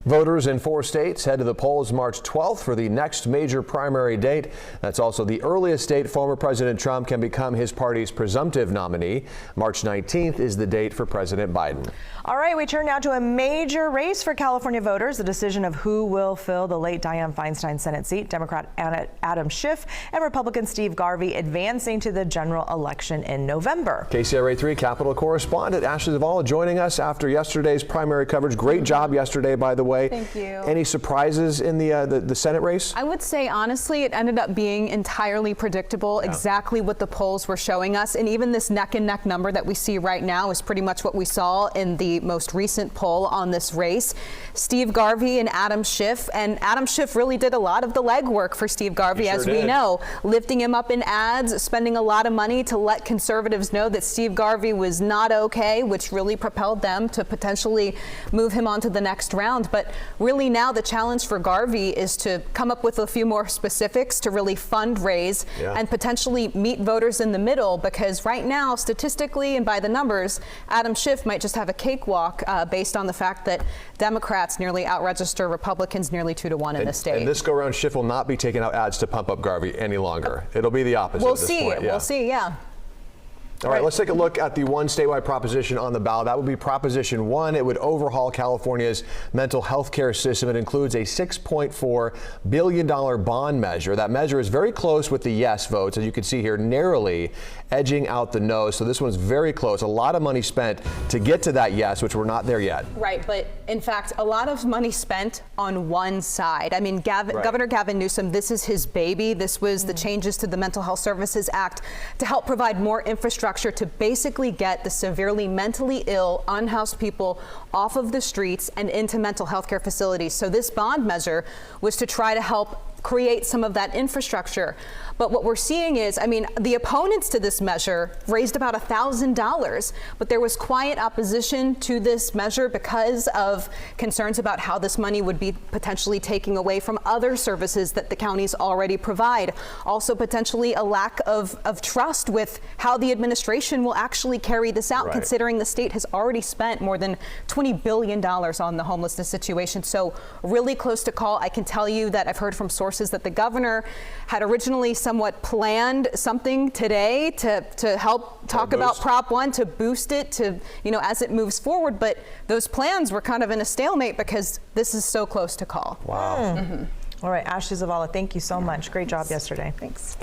Voters in 4 states head to the polls March 12th for the next major primary date. That's also the earliest date former President Trump can become his party's presumptive nominee. March 19th is the date for President Biden. All right, we turn now to a major race for California voters, the decision of who will fill the late Dianne Feinstein Senate seat. Democrat Adam Schiff and Republican Steve Garvey advancing to the general election in November. KCRA 3 Capitol correspondent Ashley Zavala joining us after yesterday's primary coverage. Great job yesterday, by the way. Thank you. Any surprises in the Senate race? I would say, honestly, it ended up being entirely predictable, exactly what the polls were showing us. And even this neck and neck number that we see right now is pretty much what we saw in the most recent poll on this race. Steve Garvey and Adam Schiff. And Adam Schiff really did a lot of the legwork for Steve Garvey, as we know, lifting him up in ads, spending a lot of money to let conservatives know that Steve Garvey was not okay, which really propelled them to potentially move him on to the next round. But really now the challenge for Garvey is to come up with a few more specifics to really fundraise and potentially meet voters in the middle, because right now, statistically and by the numbers, Adam Schiff might just have a cakewalk based on the fact that Democrats nearly outregister Republicans nearly 2-1 in the state. And this go around, Schiff will not be taking out ads to pump up Garvey any longer. It'll be the opposite. We'll at this see. point. We'll see. Yeah. All right, let's take a look at the one statewide proposition on the ballot. That would be Proposition 1. It would overhaul California's mental health care system. It includes a $6.4 billion bond measure. That measure is very close with the yes votes, as you can see here, narrowly edging out the no. So this one's very close. A lot of money spent to get to that yes, which we're not there yet. Right, but in fact, a lot of money spent on one side. I mean, Governor Gavin Newsom, this is his baby. This was the changes to the Mental Health Services Act to help provide more infrastructure to basically get the severely mentally ill, unhoused people off of the streets and into mental health care facilities. So this bond measure was to try to help create some of that infrastructure. But what we're seeing is, I mean, the opponents to this measure raised about $1,000, but there was quiet opposition to this measure because of concerns about how this money would be potentially taking away from other services that the counties already provide. Also potentially a lack of trust with how the administration will actually carry this out, considering the state has already spent more than $20 billion on the homelessness situation. So really close to call. I can tell you that I've heard from sources that the governor had originally somewhat planned something today to help talk about Prop 1, to boost it to, you know, as it moves forward. But those plans were kind of in a stalemate because this is so close to call. Wow. All right, Ashley Zavala, thank you so much. Great job yesterday. Thanks.